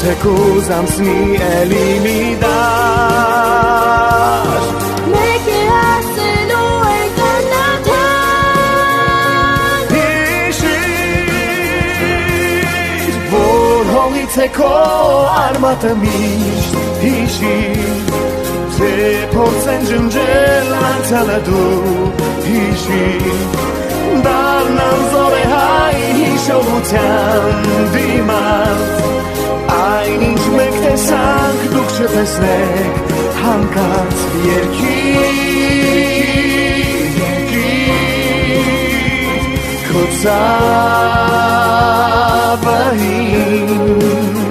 թեկուզ անցնի էլի մի դաշտ մեկ է ասելու ենք աննաթան Հիշիր, որ հողից է քո արմատը միշտ Հիշիր, թե փորձ են ջնջել անցյալը դու Հիշիր, դառնան զորեհայ հիշողության դիմաց Այնինչ մեկ տեսանք դուք չտեսնեք հանկարծ երկիր Քո ցավը հին